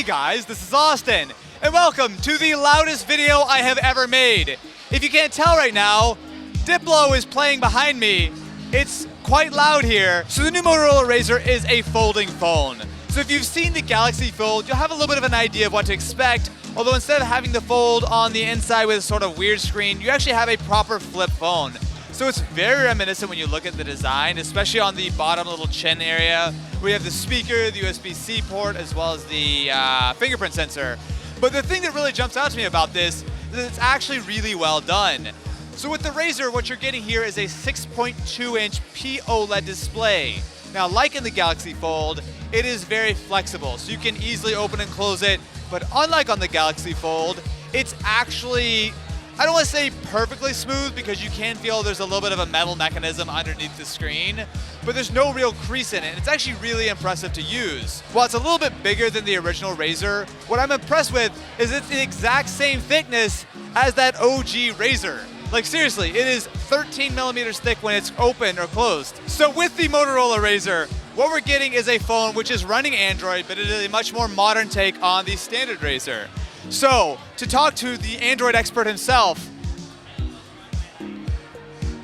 Hey guys, this is Austin, and welcome to the loudest video I have ever made. If you can't tell right now, Diplo is playing behind me. It's quite loud here. So the new Motorola Razr is a folding phone. So if you've seen the Galaxy Fold, you'll have a little bit of an idea of what to expect, although instead of having the fold on the inside with a sort of weird screen, you actually have a proper flip phone. So it's very reminiscent when you look at the design, especially on the bottom little chin area. We have the speaker, the USB-C port, as well as the fingerprint sensor. But the thing that really jumps out to me about this is that it's actually really well done. So with the Razr, what you're getting here is a 6.2-inch OLED display. Now, like in the Galaxy Fold, it is very flexible, so you can easily open and close it. But unlike on the Galaxy Fold, it's actually, I don't want to say perfectly smooth because you can feel there's a little bit of a metal mechanism underneath the screen, but there's no real crease in it. It's actually really impressive to use. While it's a little bit bigger than the original Razr, what I'm impressed with is it's the exact same thickness as that OG Razr. Like seriously, it is 13 millimeters thick when it's open or closed. So with the Motorola Razr, what we're getting is a phone which is running Android, but it is a much more modern take on the standard Razr. So, to talk to the Android expert himself,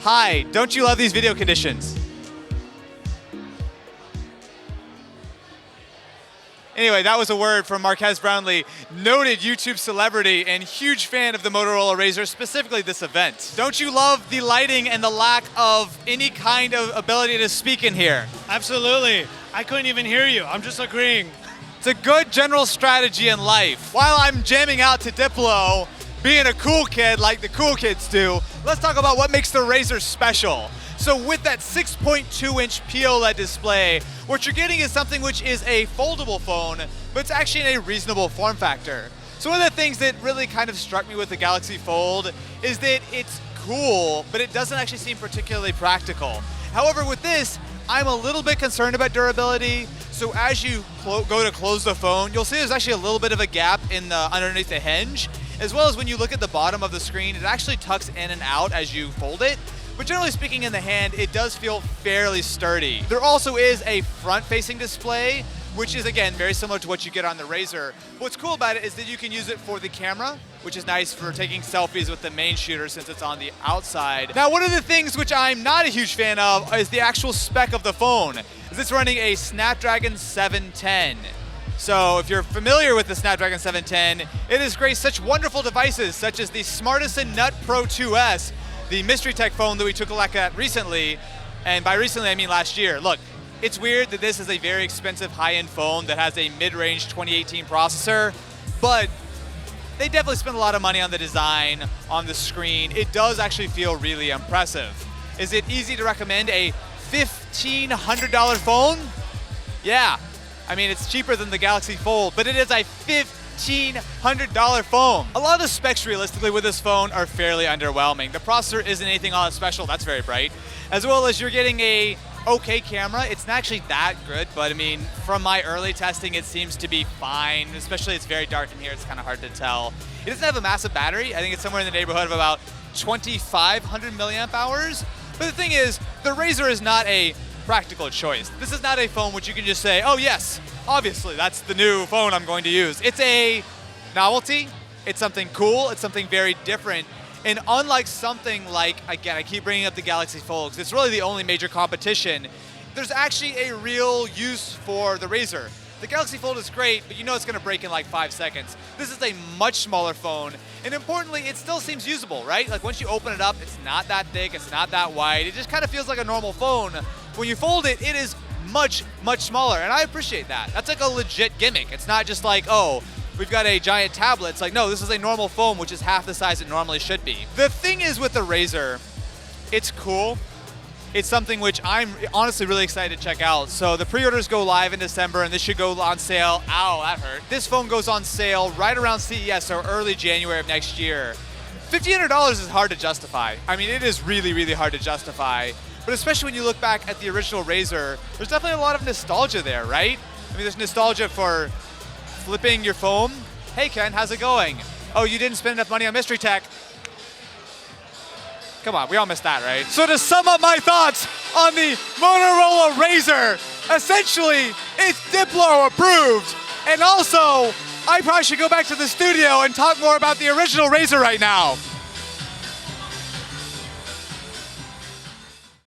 hi, don't you love these video conditions? Anyway, that was a word from Marquez Brownlee, noted YouTube celebrity and huge fan of the Motorola Razr, specifically this event. Don't you love the lighting and the lack of any kind of ability to speak in here? Absolutely. I couldn't even hear you. I'm just agreeing. It's a good general strategy in life. While I'm jamming out to Diplo, being a cool kid like the cool kids do, let's talk about what makes the Razr special. So with that 6.2-inch OLED display, what you're getting is something which is a foldable phone, but it's actually in a reasonable form factor. So one of the things that really kind of struck me with the Galaxy Fold is that it's cool, but it doesn't actually seem particularly practical. However, with this, I'm a little bit concerned about durability. So as you go to close the phone, you'll see there's actually a little bit of a gap in the underneath the hinge, as well as when you look at the bottom of the screen, it actually tucks in and out as you fold it. But generally speaking, in the hand, it does feel fairly sturdy. There also is a front-facing display, which is, again, very similar to what you get on the Razr. What's cool about it is that you can use it for the camera, which is nice for taking selfies with the main shooter since it's on the outside. Now, one of the things which I'm not a huge fan of is the actual spec of the phone. It's running a Snapdragon 710. So if you're familiar with the Snapdragon 710, it has graced such wonderful devices such as the Smartisan Nut Pro 2S, the mystery tech phone that we took a look at recently, and by recently I mean last year. Look, it's weird that this is a very expensive high-end phone that has a mid-range 2018 processor, but they definitely spent a lot of money on the design, on the screen. It does actually feel really impressive. Is it easy to recommend a $1,500 phone? Yeah, I mean it's cheaper than the Galaxy Fold, but it is a $1,500 phone. A lot of the specs realistically with this phone are fairly underwhelming. The processor isn't anything all that special, that's very bright. As well as you're getting a okay camera. It's not actually that good, but I mean, from my early testing, it seems to be fine, especially it's very dark in here, it's kind of hard to tell. It doesn't have a massive battery. I think it's somewhere in the neighborhood of about 2,500 milliamp hours. But the thing is, the Razr is not a practical choice. This is not a phone which you can just say, oh yes, obviously that's the new phone I'm going to use. It's a novelty, it's something cool, it's something very different. And unlike something like, again, I keep bringing up the Galaxy Fold, because it's really the only major competition, there's actually a real use for the Razr. The Galaxy Fold is great, but you know it's going to break in like 5 seconds. This is a much smaller phone, and importantly, it still seems usable, right? Like once you open it up, it's not that thick, it's not that wide, it just kind of feels like a normal phone. When you fold it, it is much, much smaller, and I appreciate that. That's like a legit gimmick. It's not just like, oh, we've got a giant tablet. It's like, no, this is a normal phone, which is half the size it normally should be. The thing is with the Razr, it's cool. It's something which I'm honestly really excited to check out. So the pre-orders go live in December, and this should go on sale. Ow, that hurt. This phone goes on sale right around CES, so early January of next year. $1,500 is hard to justify. I mean, it is really, really hard to justify. But especially when you look back at the original Razr, there's definitely a lot of nostalgia there, right? I mean, there's nostalgia for flipping your phone. Hey Ken, how's it going? Oh, you didn't spend enough money on mystery tech. Come on, we all missed that, right? So to sum up my thoughts on the Motorola Razr, essentially, it's Diplo approved. And also, I probably should go back to the studio and talk more about the original Razr right now.